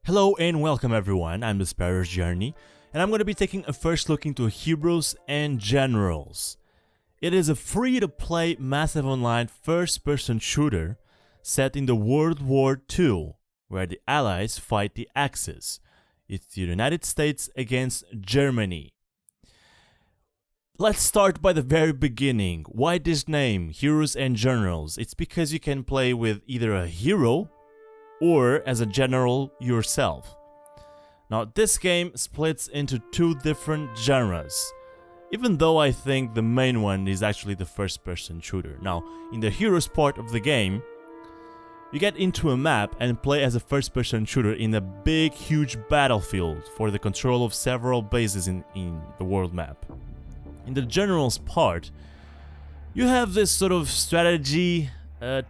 Hello and welcome everyone, I'm TheSparrowsJourney, and I'm going to be taking a first look into Heroes and Generals. It is a free-to-play massive online first-person shooter set in the World War II, where the Allies fight the Axis. It's the United States against Germany. Let's start by the very beginning. Why this name, Heroes and Generals? It's because you can play with either a hero or as a general yourself. Now this game splits into two different genres, even though I think the main one is actually the first-person shooter. Now, in the Heroes part of the game, you get into a map and play as a first-person shooter in a big, huge battlefield for the control of several bases in the world map. In the Generals part, you have this sort of strategy,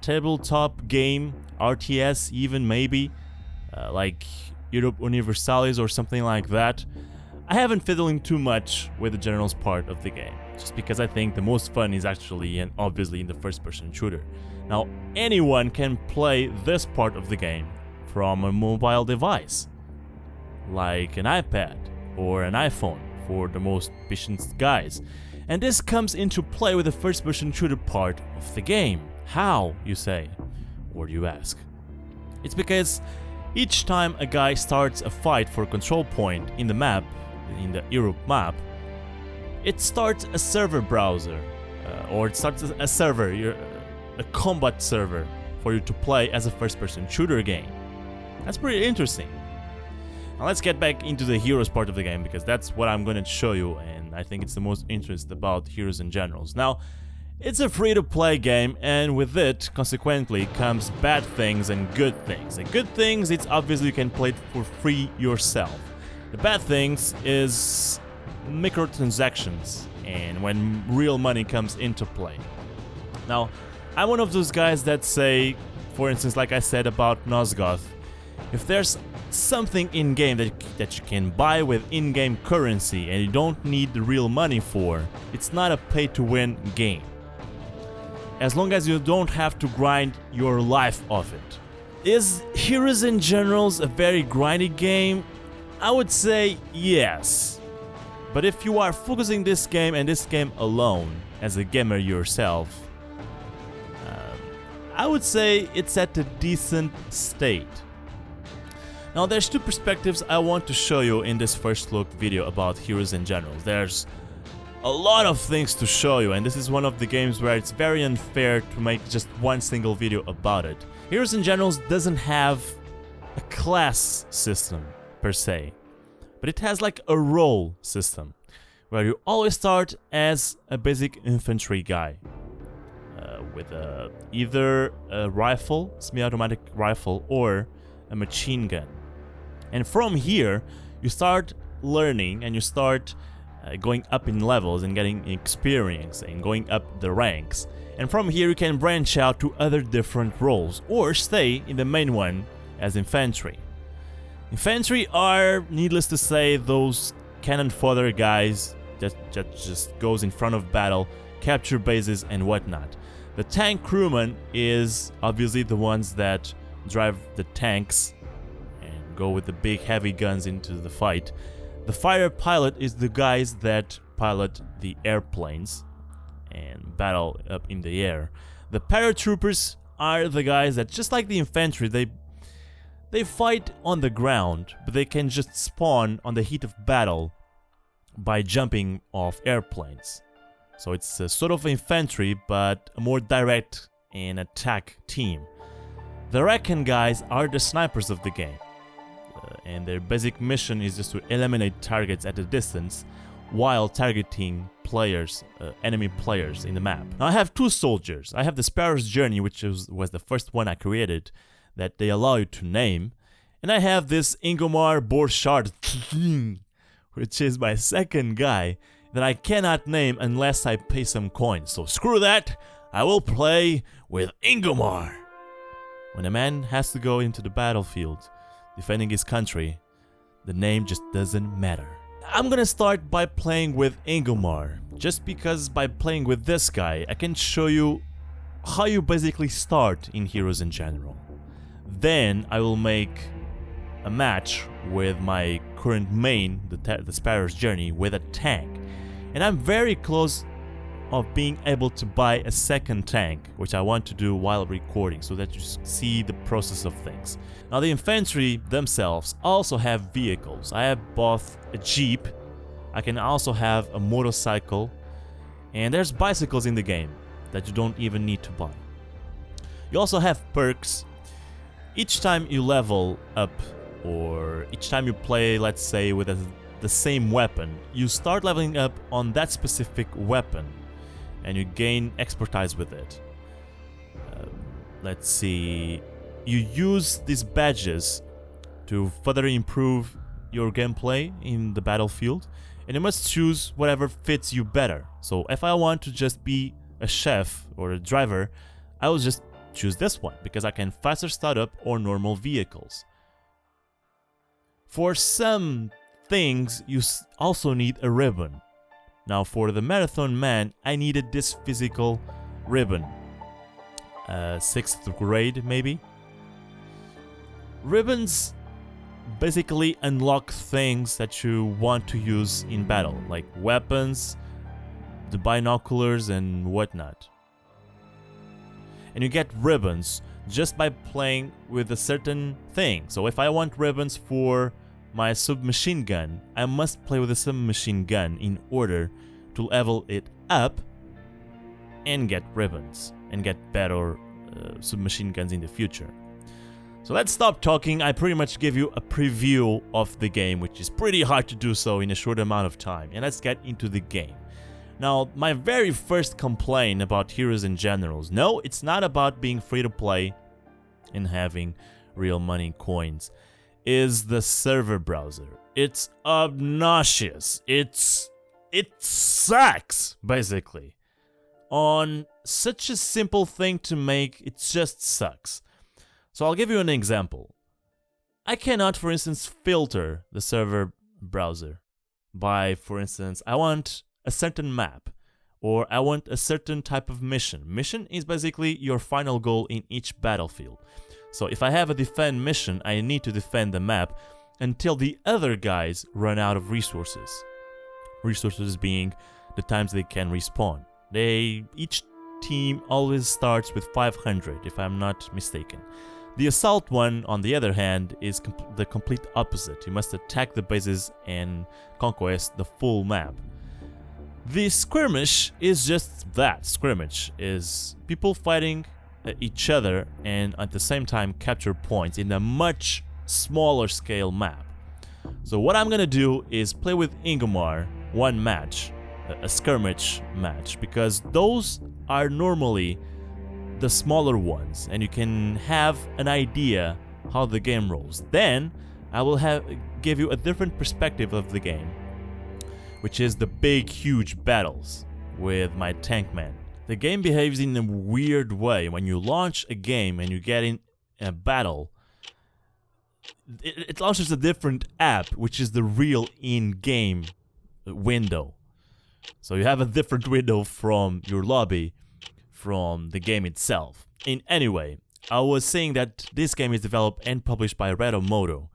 tabletop game, RTS even maybe, like Europe Universalis or something like that. I haven't fiddling too much with the Generals part of the game, just because I think the most fun is actually and obviously in the first-person shooter. Now, anyone can play this part of the game from a mobile device, like an iPad or an iPhone for the most patient guys. And this comes into play with the first-person shooter part of the game. How, you say, or you ask? It's because each time a guy starts a fight for a control point in the map, in the Europe map, it starts a server browser, or it starts a server, a combat server for you to play as a first-person shooter game. That's pretty interesting. Now let's get back into the Heroes part of the game, because that's what I'm going to show you, and I think it's the most interesting about Heroes and Generals. Now, it's a free-to-play game, and with it, consequently, comes bad things and good things. The good things, it's obviously you can play it for free yourself. The bad things is microtransactions, and when real money comes into play. Now, I'm one of those guys that say, for instance, like I said about Nosgoth, if there's something in-game that you can buy with in-game currency and you don't need the real money for, it's not a pay-to-win game. As long as you don't have to grind your life off it. Is Heroes and Generals a very grindy game? I would say yes. But if you are focusing this game and this game alone, as a gamer yourself, I would say it's at a decent state. Now there's two perspectives I want to show you in this first look video about Heroes and Generals. There's a lot of things to show you, and this is one of the games where it's very unfair to make just one single video about it. Heroes and Generals doesn't have a class system per se, but it has like a role system where you always start as a basic infantry guy with either a rifle, semi-automatic rifle, or a machine gun. And from here you start learning and you start going up in levels and getting experience and going up the ranks. And from here you can branch out to other different roles or stay in the main one as infantry. Infantry are, needless to say, those cannon fodder guys that just goes in front of battle, capture bases and whatnot. The tank crewman is obviously the ones that drive the tanks and go with the big heavy guns into the fight. The fighter pilot is the guys that pilot the airplanes and battle up in the air. The paratroopers are the guys that, just like the infantry, they fight on the ground, but they can just spawn on the heat of battle by jumping off airplanes. So it's a sort of infantry, but a more direct and attack team. The recon guys are the snipers of the game. And their basic mission is just to eliminate targets at a distance while targeting players, enemy players in the map. Now I have two soldiers. I have the TheSparrowsJourney, which was the first one I created that they allow you to name. And I have this Ingomar Borchardt, which is my second guy that I cannot name unless I pay some coins. So screw that, I will play with Ingomar. When a man has to go into the battlefield defending his country, the name just doesn't matter. I'm gonna start by playing with Ingomar, just because by playing with this guy, I can show you how you basically start in Heroes in general. Then I will make a match with my current main, the Sparrow's Journey, with a tank. And I'm very close of being able to buy a second tank, which I want to do while recording, so that you see the process of things. Now the infantry themselves also have vehicles. I have both a jeep, I can also have a motorcycle, and there's bicycles in the game that you don't even need to buy. You also have perks. Each time you level up, or each time you play, let's say, with the same weapon, you start leveling up on that specific weapon, and you gain expertise with it. Let's see, you use these badges to further improve your gameplay in the battlefield, and you must choose whatever fits you better. So if I want to just be a chef or a driver, I will just choose this one, because I can faster start up or normal vehicles. For some things, you also need a ribbon. Now for the Marathon Man, I needed this physical ribbon. 6th grade, maybe? Ribbons basically unlock things that you want to use in battle, like weapons, the binoculars, and whatnot. And you get ribbons just by playing with a certain thing. So if I want ribbons for my submachine gun, I must play with a submachine gun in order to level it up and get ribbons and get better submachine guns in the future. So let's stop talking. I pretty much give you a preview of the game, which is pretty hard to do so in a short amount of time, and let's get into the game. Now, my very first complaint about Heroes and Generals, no, it's not about being free to play and having real money coins, is the server browser. It's obnoxious. It sucks, basically. On such a simple thing to make, it just sucks. So I'll give you an example. I cannot, for instance, filter the server browser by, for instance, I want a certain map, or I want a certain type of mission. Mission is basically your final goal in each battlefield. So if I have a defend mission, I need to defend the map until the other guys run out of resources. Resources being the times they can respawn. Each team always starts with 500, if I'm not mistaken. The assault one, on the other hand, is the complete opposite. You must attack the bases and conquest the full map. The skirmish is just that. Skirmish is people fighting each other and at the same time capture points in a much smaller scale map. So what I'm gonna do is play with Ingomar one match, a skirmish match, because those are normally the smaller ones and you can have an idea how the game rolls. Then I will give you a different perspective of the game, which is the big huge battles with my tank man. The game behaves in a weird way. When you launch a game and you get in a battle, it launches a different app, which is the real in-game window. So you have a different window from your lobby, from the game itself. Anyway, I was saying that this game is developed and published by Redomodo,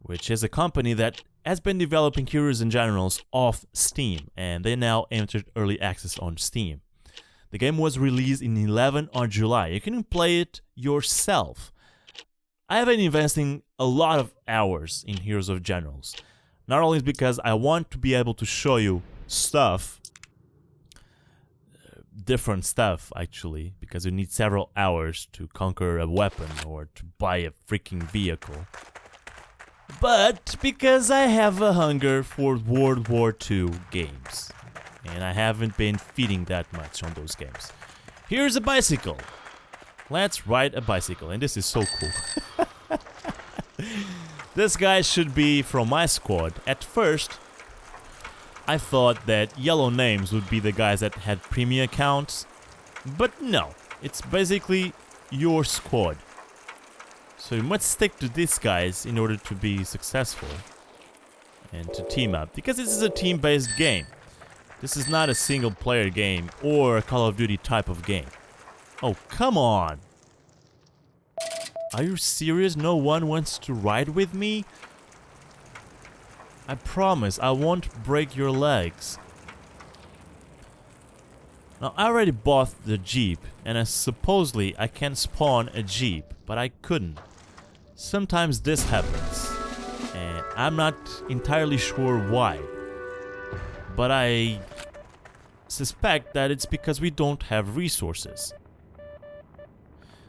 which is a company that has been developing Heroes and Generals off Steam, and they now entered early access on Steam. The game was released in 11 on July. You can play it yourself. I have been investing a lot of hours in Heroes of Generals. Not only because I want to be able to show you stuff, different stuff actually, because you need several hours to conquer a weapon or to buy a freaking vehicle, but because I have a hunger for World War II games, and I haven't been feeding that much on those games. Here's a bicycle. Let's ride a bicycle, and this is so cool. This guy should be from my squad. At first, I thought that yellow names would be the guys that had premium accounts, but no, it's basically your squad. So you must stick to these guys in order to be successful and to team up, because this is a team-based game. This is not a single-player game or a Call of Duty type of game. Oh, come on! Are you serious? No one wants to ride with me? I promise I won't break your legs. Now, I already bought the Jeep, and supposedly I can spawn a Jeep, but I couldn't. Sometimes this happens, and I'm not entirely sure why. But I suspect that it's because we don't have resources.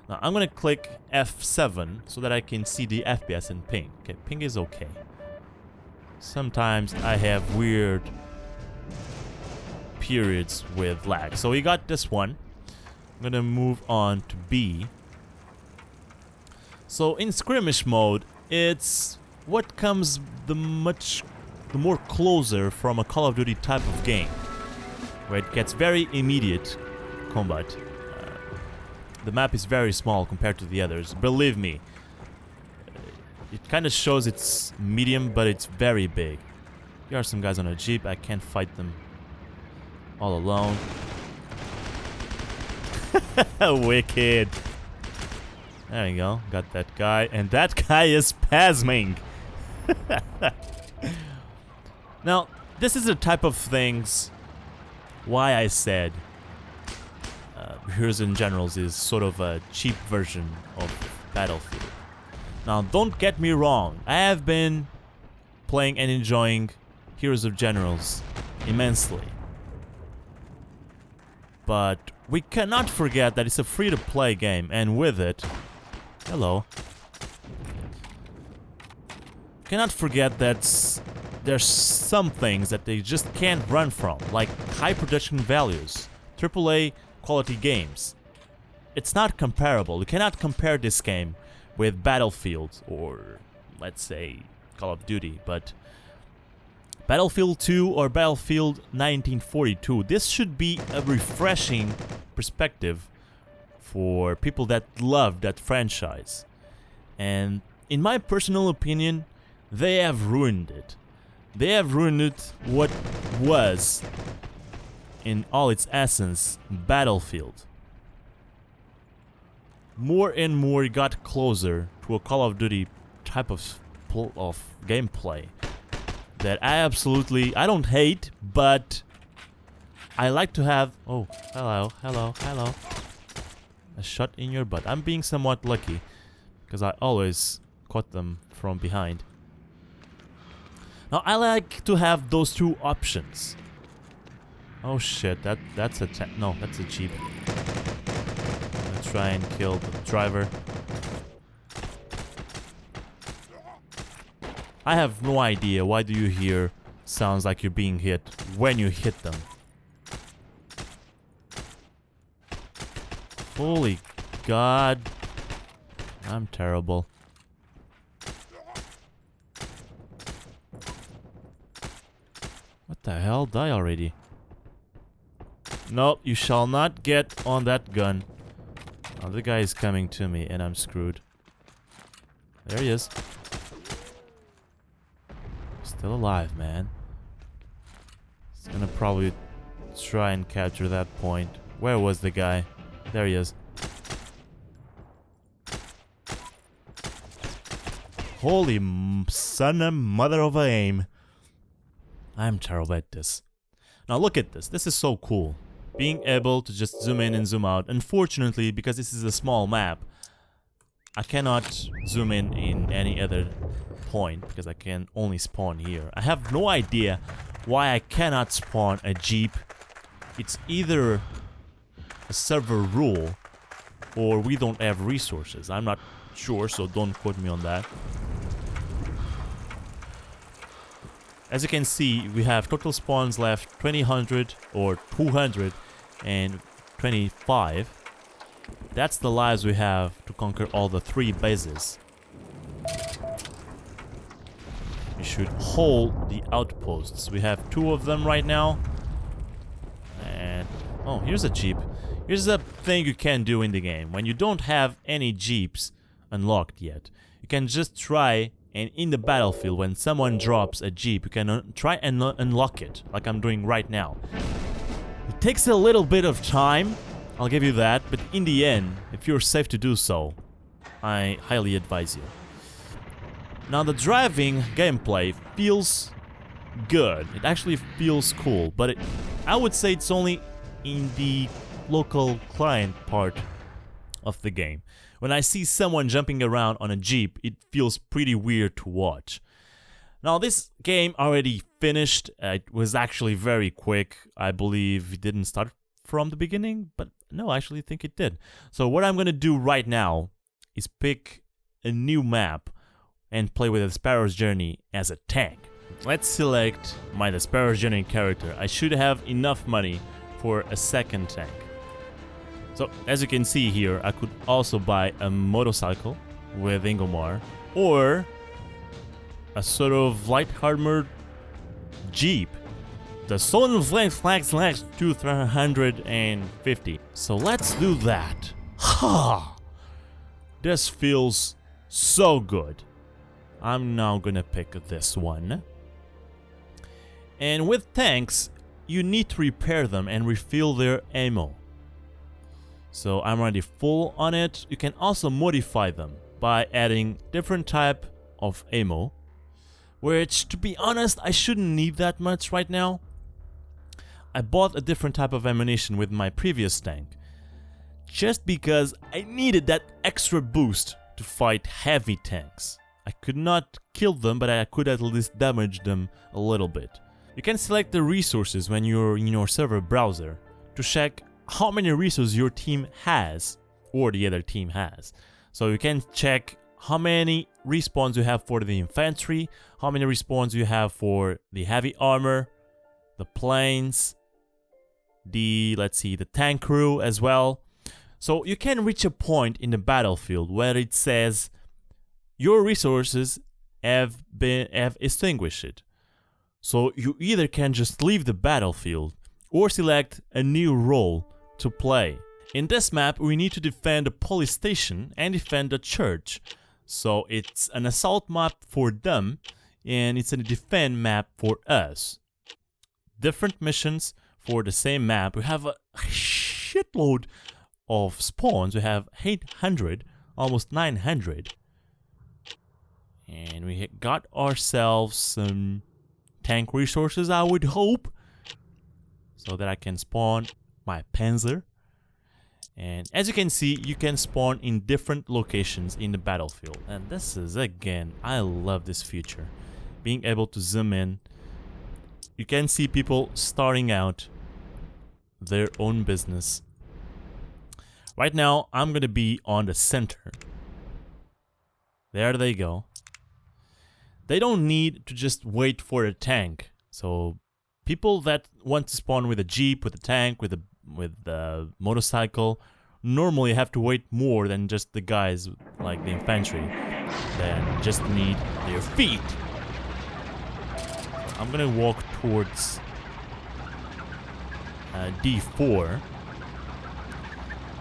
Now, I'm gonna click F7 so that I can see the FPS and ping. Okay, ping is okay. Sometimes I have weird periods with lag. So we got this one. I'm gonna move on to B. So in skirmish mode, it's what comes the more closer from a Call of Duty type of game, where it gets very immediate combat. The map is very small compared to the others. Believe me, it kind of shows it's medium, but it's very big. Here are some guys on a Jeep. I can't fight them all alone. Wicked. There we go. Got that guy. And that guy is spasming. Now, this is the type of things why I said Heroes and Generals is sort of a cheap version of Battlefield. Now, don't get me wrong. I have been playing and enjoying Heroes of Generals immensely. But we cannot forget that it's a free-to-play game, and with it... Hello. Cannot forget that there's some things that they just can't run from, like high production values, AAA quality games. It's not comparable. You cannot compare this game with Battlefield or, let's say, Call of Duty, but Battlefield 2 or Battlefield 1942, this should be a refreshing perspective for people that love that franchise. And in my personal opinion, they have ruined it. They have ruined it what was, in all its essence, Battlefield. More and more it got closer to a Call of Duty type of gameplay that I don't hate, but I like to have... Oh, hello. A shot in your butt. I'm being somewhat lucky, because I always caught them from behind. Now, I like to have those two options. Oh shit, that's a no, that's a Jeep. Let's try and kill the driver. I have no idea why do you hear sounds like you're being hit when you hit them. Holy God. I'm terrible. What the hell? Die already. Nope, you shall not get on that gun. Oh, the guy is coming to me and I'm screwed. There he is. Still alive, man. He's gonna probably try and capture that point. Where was the guy? There he is. Holy son and mother of a aim. I'm terrible at this. Now look at this. This is so cool. Being able to just zoom in and zoom out. Unfortunately, because this is a small map, I cannot zoom in any other point because I can only spawn here. I have no idea why I cannot spawn a Jeep. It's either a server rule or we don't have resources. I'm not sure, so don't quote me on that. As you can see, we have total spawns left 200 or 225. That's the lives we have to conquer all the 3 bases. We should hold the outposts. We have 2 of them right now. And oh, here's a Jeep. Here's a thing you can do in the game. When you don't have any Jeeps unlocked yet, you can just try and in the battlefield, when someone drops a Jeep, you can try and unlock it, like I'm doing right now. It takes a little bit of time, I'll give you that, but in the end, if you're safe to do so, I highly advise you. Now the driving gameplay feels good. It actually feels cool, but I would say it's only in the local client part of the game. When I see someone jumping around on a jeep, it feels pretty weird to watch. Now this game already finished. It was actually very quick. I believe it didn't start from the beginning, but no, I actually think it did. So what I'm gonna do right now is pick a new map and play with TheSparrowsJourney as a tank. Let's select my TheSparrowsJourney character. I should have enough money for a second tank. So as you can see here, I could also buy a motorcycle with Ingomar or a sort of light armored jeep. The Sonnen Flags 250. So let's do that. Ha! This feels so good. I'm now gonna pick this one. And with tanks, you need to repair them and refill their ammo. So I'm already full on it. You can also modify them by adding different type of ammo, which, to be honest, I shouldn't need that much right now. I bought a different type of ammunition with my previous tank, just because I needed that extra boost to fight heavy tanks. I could not kill them, but I could at least damage them a little bit. You can select the resources when you're in your server browser to check how many resources your team has or the other team has. So you can check how many respawns you have for the infantry, how many respawns you have for the heavy armor, the planes, the tank crew as well. So you can reach a point in the battlefield where it says your resources have extinguished. So you either can just leave the battlefield or select a new role to play. In this map, we need to defend a police station and defend a church. So it's an assault map for them and it's a defend map for us. Different missions for the same map. We have a shitload of spawns. We have 800, almost 900. And we got ourselves some tank resources, I would hope, so that I can spawn my Panzer. And as you can see, you can spawn in different locations in the battlefield. And this is, again, I love this feature. Being able to zoom in. You can see people starting out their own business. Right now, I'm gonna be on the center. There they go. They don't need to just wait for a tank. So people that want to spawn with a jeep, with a tank, with a motorcycle, normally have to wait more than just the guys like the infantry that just need their feet. I'm gonna walk towards D4.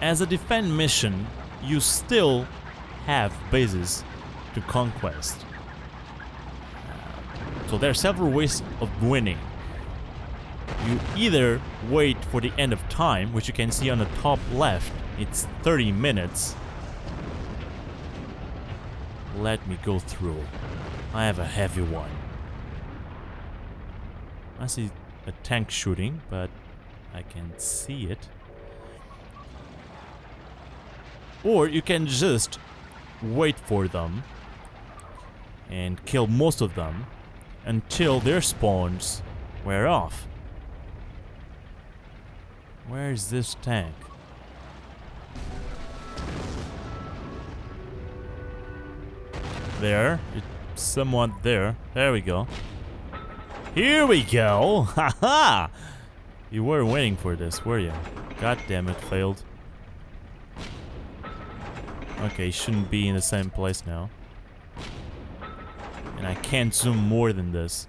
As a defend mission, you still have bases to conquest. So there are several ways of winning. You either wait for the end of time, which you can see on the top left. It's 30 minutes. Let me go through. I have a heavy one. I see a tank shooting, but I can't see it. Or you can just wait for them and kill most of them until their spawns wear off. Where's this tank? There. It's somewhat there. There we go. Here we go! Haha! You were waiting for this, were you? God damn it, failed. Okay, shouldn't be in the same place now. And I can't zoom more than this.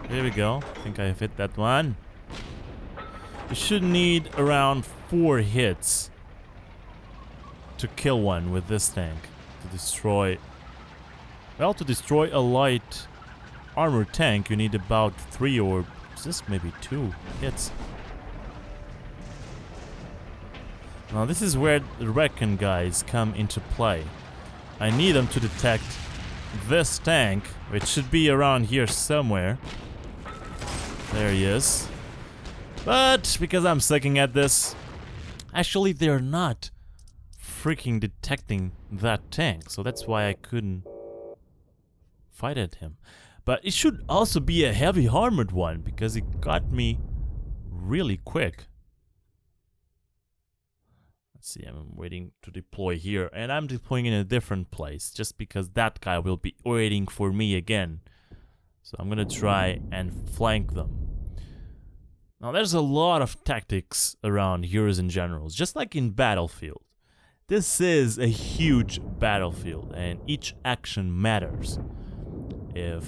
Here we go. I think I've hit that one. You should need around 4 hits to kill one with this tank. To destroy... Well, to destroy a light armored tank, you need about 3 or just maybe 2 hits. Now this is where the recon guys come into play. I need them to detect this tank, which should be around here somewhere. There he is. But because I'm sucking at this, actually they're not freaking detecting that tank, so that's why I couldn't fight at him. But it should also be a heavy armored one, because it got me really quick. Let's see, I'm waiting to deploy here, and I'm deploying in a different place, just because that guy will be waiting for me again. So I'm gonna try and flank them. Now there's a lot of tactics around heroes and generals, just like in Battlefield. This is a huge battlefield, and each action matters. If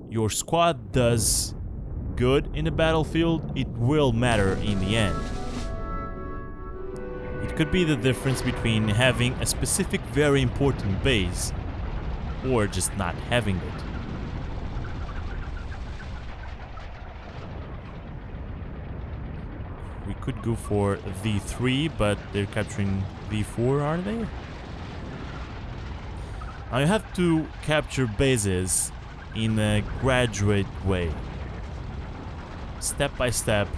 your squad does good in the battlefield, it will matter in the end. It could be the difference between having a specific very important base or just not having it. We could go for V3, but they're capturing V4, are they? Now you have to capture bases in a graduate way. Step by step,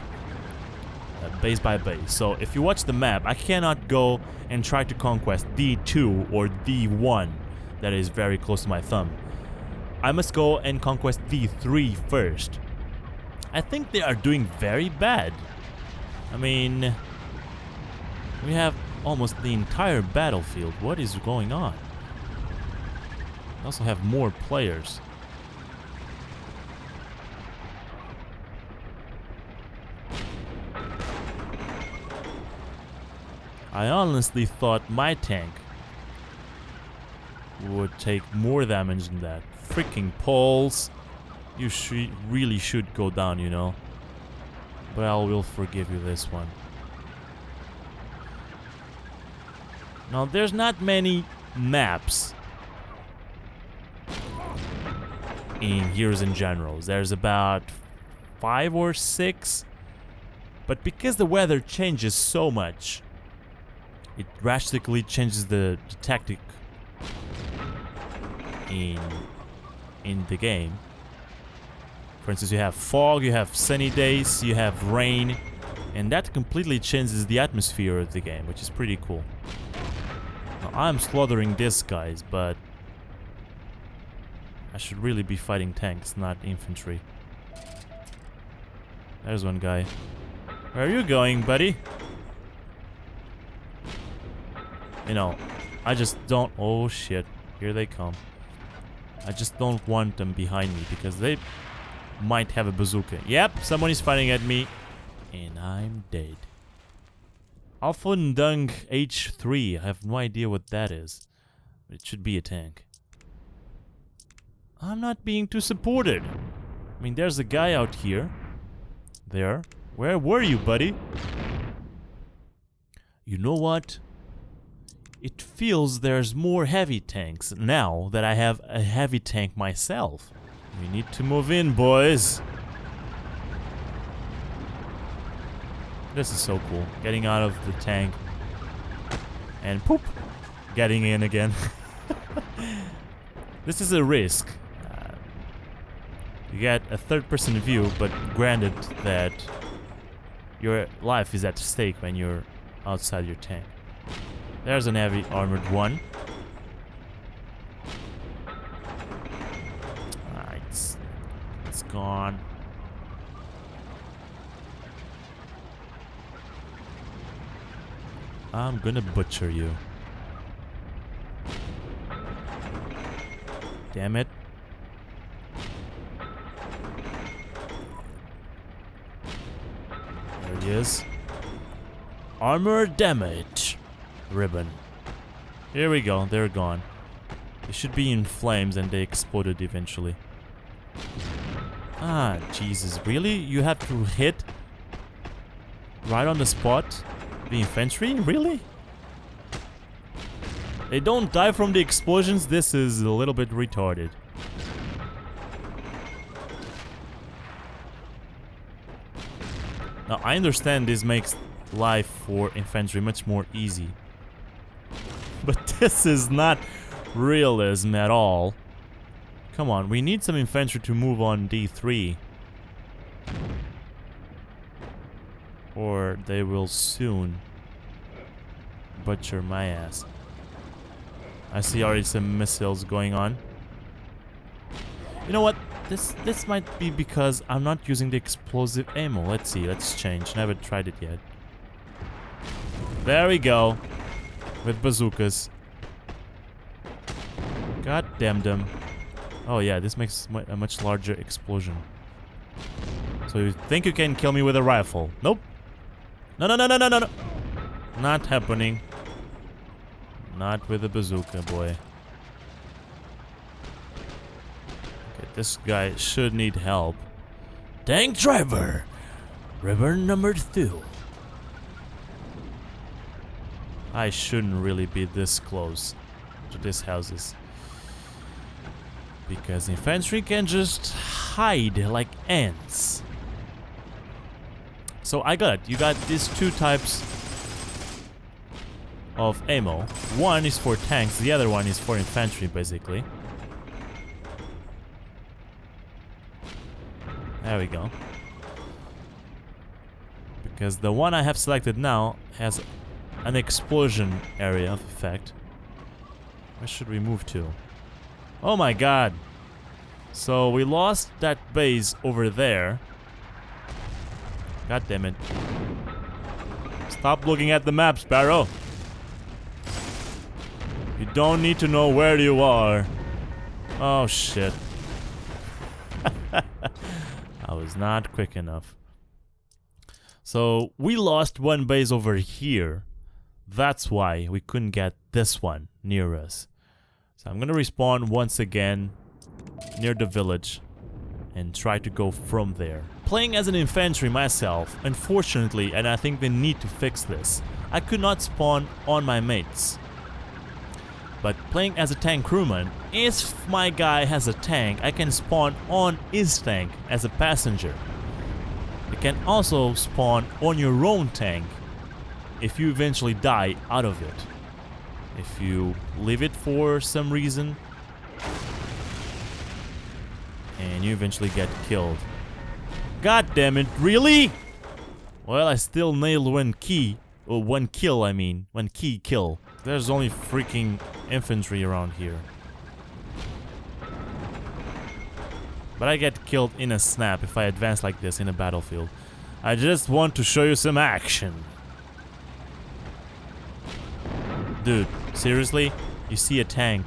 base by base. So if you watch the map, I cannot go and try to conquest D2 or D1 that is very close to my thumb. I must go and conquest D3 first. I think they are doing very bad. I mean, we have almost the entire battlefield. What is going on? We also have more players. I honestly thought my tank would take more damage than that. Freaking poles. You really should go down, you know. But I will forgive you this one. Now, there's not many maps in Heroes and Generals. There's about 5 or 6. But because the weather changes so much, it drastically changes the tactic in the game. For instance, you have fog, you have sunny days, you have rain, and that completely changes the atmosphere of the game, which is pretty cool. Now, I'm slaughtering these guys, but I should really be fighting tanks, not infantry. There's one guy. Where are you going, buddy? You know, I just don't... Oh shit, here they come. I just don't want them behind me, because they might have a bazooka. Yep, someone is fighting at me, and I'm dead. Alpha Dung H3, I have no idea what that is. But it should be a tank. I'm not being too supported. I mean, there's a guy out here. There. Where were you, buddy? You know what? It feels there's more heavy tanks now that I have a heavy tank myself. We need to move in, boys. This is so cool. Getting out of the tank. And poop. Getting in again. This is a risk. You get a third-person view, but granted that your life is at stake when you're outside your tank. There's an heavy armored one. Alright, it's gone. I'm gonna butcher you. Damn it. There he is. Armor damage. Ribbon. Here we go, they're gone. They should be in flames and they exploded eventually. Ah, Jesus, really? You have to hit right on the spot the infantry? Really? They don't die from the explosions? This is a little bit retarded. Now, I understand this makes life for infantry much more easy. But this is not realism at all. Come on, we need some infantry to move on D3. Or they will soon butcher my ass. I see already some missiles going on. You know what? This might be because I'm not using the explosive ammo. Let's see, let's change. Never tried it yet. There we go. With bazookas. God damn them. Oh yeah, this makes a much larger explosion. So you think you can kill me with a rifle? Nope. No, no, no, no, no, no, no. Not happening. Not with a bazooka, boy. Okay, this guy should need help. Tank driver! River number 2. I shouldn't really be this close to these houses. Because infantry can just hide like ants. So I got it. You got these 2 types of ammo. One is for tanks, the other one is for infantry, basically. There we go. Because the one I have selected now has an explosion area of effect. Where should we move to? Oh my god! So we lost that base over there. God damn it. Stop looking at the map, Sparrow. You don't need to know where you are. Oh shit. I was not quick enough. So we lost one base over here. That's why we couldn't get this one near us. So I'm gonna respawn once again near the village and try to go from there. Playing as an infantry myself, unfortunately, and I think they need to fix this, I could not spawn on my mates. But playing as a tank crewman, if my guy has a tank, I can spawn on his tank as a passenger. You can also spawn on your own tank if you eventually die out of it. If you leave it for some reason and you eventually get killed. God damn it, really? Well, I still nailed one key. Or one kill, I mean. One key kill. There's only freaking infantry around here. But I get killed in a snap if I advance like this in a battlefield. I just want to show you some action. Dude, seriously? You see a tank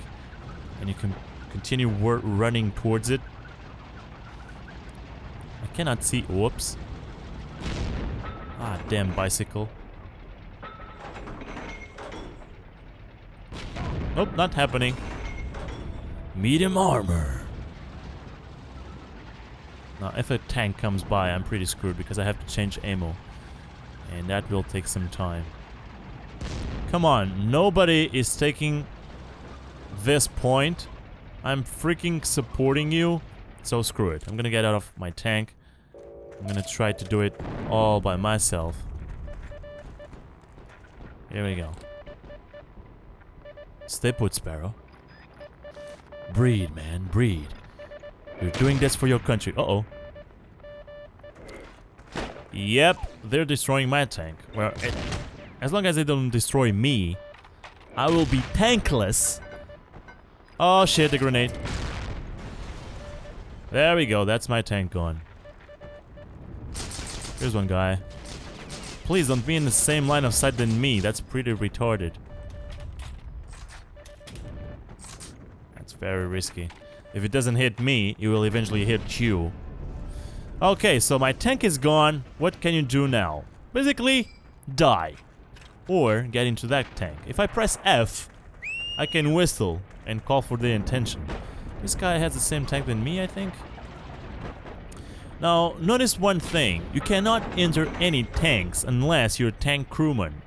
and you can continue running towards it? I cannot see. Whoops. Ah, damn bicycle. Nope, not happening. Medium armor. Now, if a tank comes by, I'm pretty screwed because I have to change ammo. And that will take some time. Come on, nobody is taking this point. I'm freaking supporting you. So screw it. I'm gonna get out of my tank. I'm gonna try to do it all by myself. Here we go. Stay put, Sparrow. Breed, man, breed. You're doing this for your country. Uh-oh. Yep, they're destroying my tank. Well, as long as they don't destroy me, I will be tankless. Oh shit, the grenade. There we go, that's my tank gone. Here's one guy. Please don't be in the same line of sight than me, that's pretty retarded. That's very risky. If it doesn't hit me, it will eventually hit you. Okay, so my tank is gone. What can you do now? Basically, die. Or get into that tank. If I press F, I can whistle and call for the attention. This guy has the same tank than me, I think. Now, notice one thing. You cannot enter any tanks unless you're a tank crewman.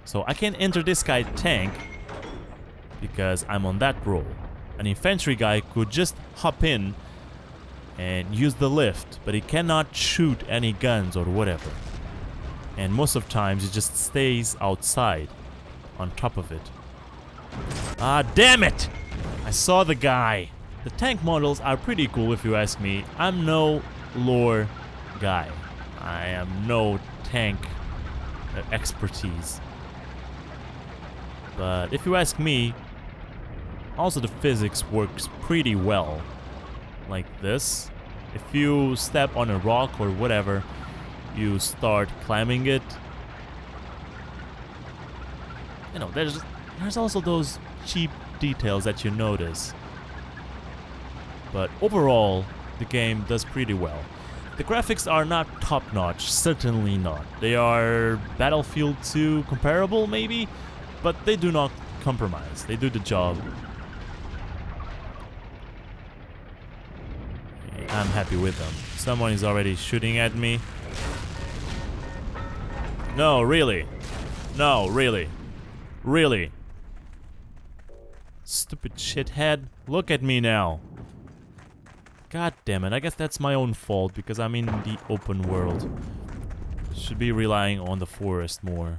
So I can enter this guy's tank because I'm on that roll. An infantry guy could just hop in and use the lift, but he cannot shoot any guns or whatever. And most of times it just stays outside on top of it. Ah, damn it! I saw the guy. The tank models are pretty cool if you ask me. I'm no lore guy. I am no tank expertise. But if you ask me, also the physics works pretty well. Like this. If you step on a rock or whatever, you start climbing it. You know, there's also those cheap details that you notice. But overall, the game does pretty well. The graphics are not top-notch, certainly not. They are Battlefield 2 comparable, maybe? But they do not compromise. They do the job. I'm happy with them. Someone is already shooting at me. No, really. No, really. Really. Stupid shithead. Look at me now. God damn it. I guess that's my own fault because I'm in the open world. Should be relying on the forest more.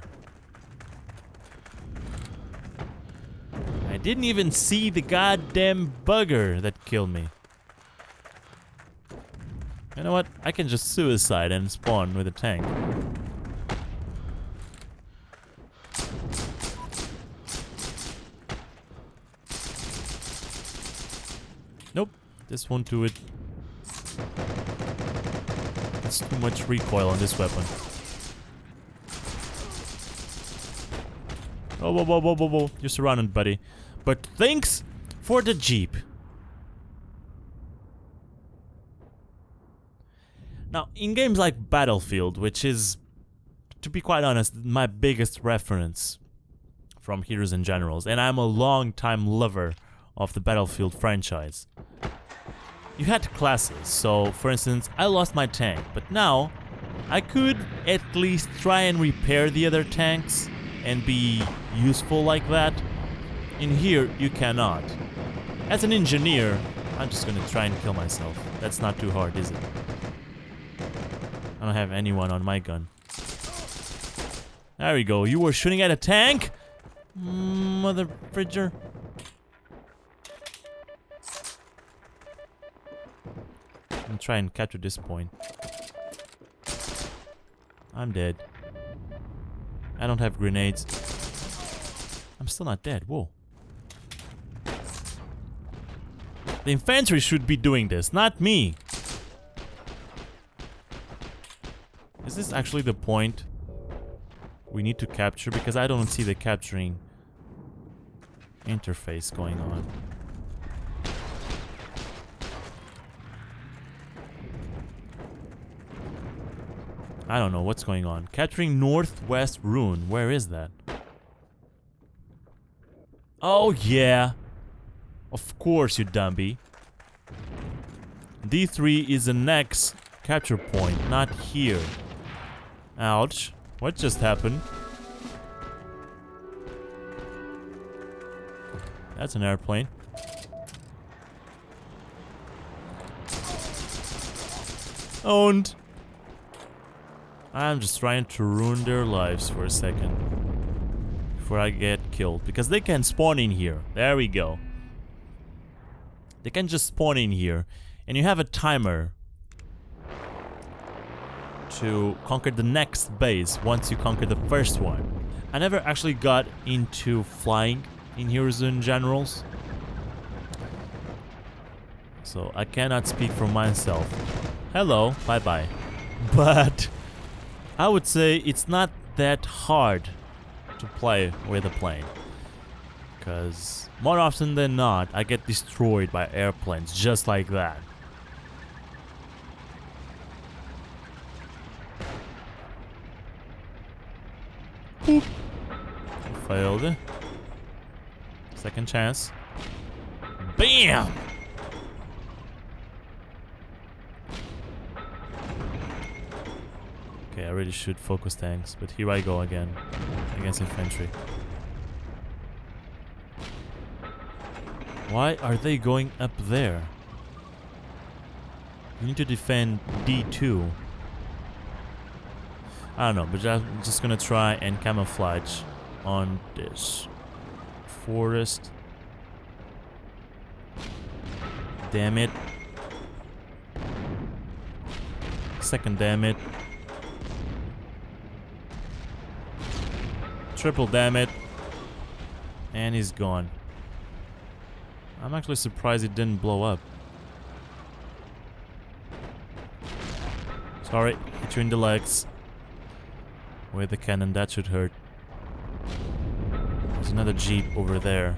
I didn't even see the goddamn bugger that killed me. You know what? I can just suicide and spawn with a tank. Nope, this won't do it. It's too much recoil on this weapon. Oh, whoa, whoa, whoa, whoa, whoa. You're surrounded, buddy. But thanks for the Jeep. Now, in games like Battlefield, which is, to be quite honest, my biggest reference from Heroes and Generals, and I'm a long-time lover of the Battlefield franchise, you had classes. So, for instance, I lost my tank, but now I could at least try and repair the other tanks and be useful like that. In here, you cannot. As an engineer, I'm just gonna try and kill myself. That's not too hard, is it? I don't have anyone on my gun. There we go. You were shooting at a tank? Mother fridger. I'm trying to capture this point. I'm dead. I don't have grenades. I'm still not dead. Whoa. The infantry should be doing this, not me. Is this actually the point we need to capture? Because I don't see the capturing interface going on. I don't know what's going on. Capturing Northwest Ruin. Where is that? Oh, yeah. Of course, you dumby. D3 is the next capture point, not here. Ouch. What just happened? That's an airplane. Owned. I'm just trying to ruin their lives for a second before I get killed, because they can spawn in here. There we go. They can just spawn in here, and you have a timer to conquer the next base once you conquer the first one. I never actually got into flying in Heroes and Generals, so I cannot speak for myself. Hello, bye-bye. But I would say it's not that hard to play with a plane, because more often than not I get destroyed by airplanes just like that. Boop. Failed. Second chance. Bam! Okay, I really should focus tanks, but here I go again against infantry. Why are they going up there? You need to defend D2. I don't know, but I'm just gonna try and camouflage on this forest. Damn it. Second damn it. Triple damn it. And he's gone. I'm actually surprised it didn't blow up. Sorry, hit you in the legs. With the cannon, that should hurt. There's another jeep over there.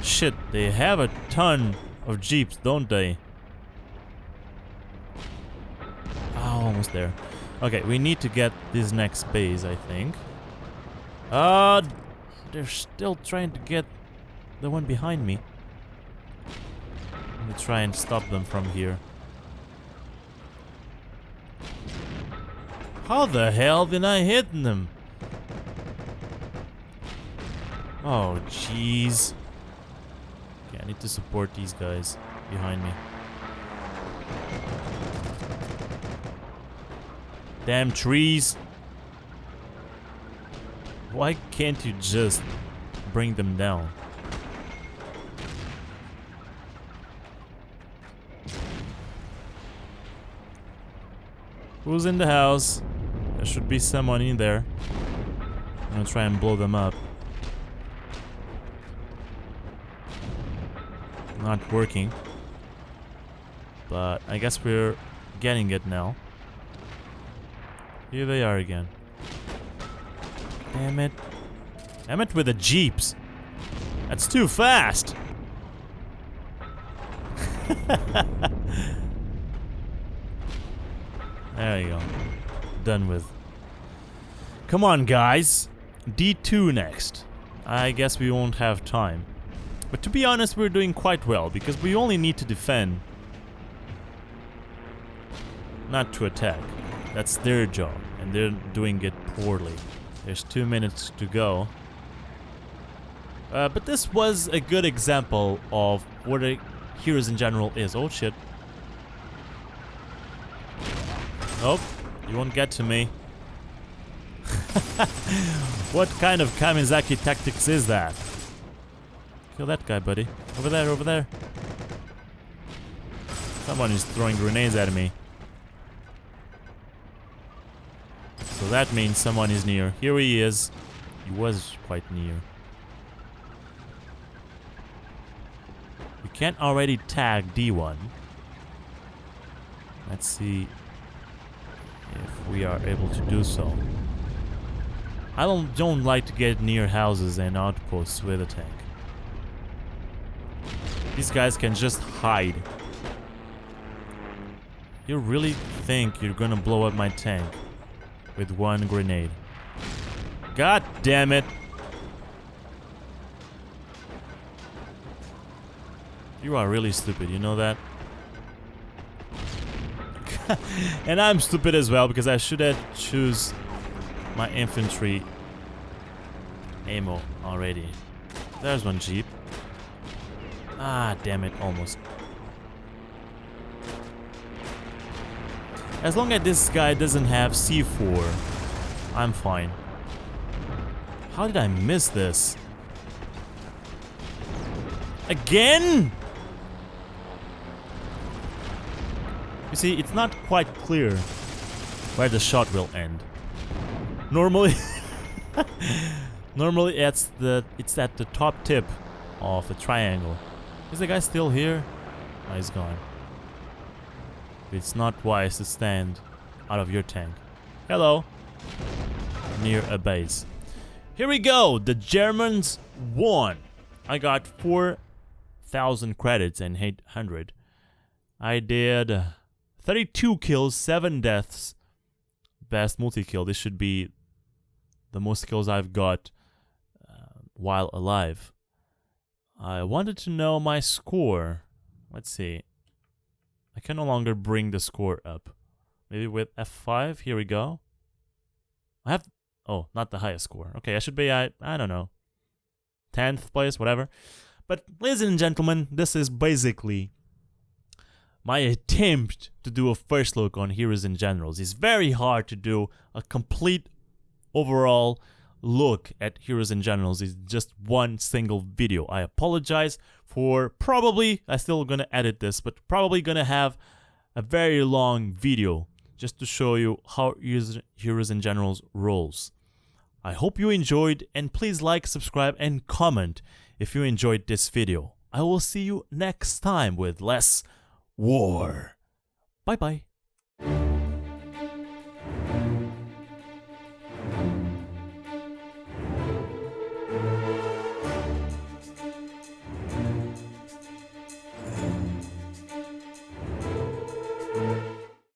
Shit, they have a ton of jeeps, don't they? Oh, almost there. Okay, we need to get this next base, I think. They're still trying to get the one behind me. I'm gonna try and stop them from here. How the hell did I hit them? Oh, jeez. Okay, I need to support these guys behind me. Damn trees. Why can't you just bring them down? Who's in the house? There should be someone in there. I'm gonna try and blow them up. Not working. But I guess we're getting it now. Here they are again. Damn it. Damn it with the jeeps. That's too fast. There you go. Done with. Come on, guys. D2 next. I guess we won't have time. But to be honest, we're doing quite well, because we only need to defend. Not to attack. That's their job, and they're doing it poorly. There's 2 minutes to go. But this was a good example of what a Heroes in general is. Oh shit. Nope, you won't get to me. What kind of Kamizaki tactics is that? Kill that guy, buddy. Over there, over there. Someone is throwing grenades at me. So that means someone is near. Here he is. He was quite near. We can't already tag D1. Let's see if we are able to do so. I don't like to get near houses and outposts with a tank. These guys can just hide. You really think you're gonna blow up my tank with one grenade? God damn it! You are really stupid, you know that? And I'm stupid as well, because I should have choose my infantry ammo already. There's one jeep. Ah, damn it, almost. As long as this guy doesn't have C4, I'm fine. How did I miss this? Again? You see, it's not quite clear where the shot will end. Normally, normally it's at the top tip of the triangle. Is the guy still here? Oh, he's gone. It's not wise to stand out of your tank. Hello. Near a base. Here we go. The Germans won. I got 4,000 credits and 800. I did 32 kills, 7 deaths. Best multi-kill. This should be the most kills I've got while alive. I wanted to know my score. Let's see. I can no longer bring the score up. Maybe with F5. Here we go. I have... Oh, not the highest score. Okay, I should be at, I don't know, 10th place, whatever. But, ladies and gentlemen, this is basically my attempt to do a first look on heroes and generals. It's very hard to do a complete overall look at heroes and generals. It's just one single video. I apologize for probably, I'm still gonna edit this, but probably gonna have a very long video just to show you how heroes and generals rolls. I hope you enjoyed, and please like, subscribe, and comment if you enjoyed this video. I will see you next time with less war. Bye bye.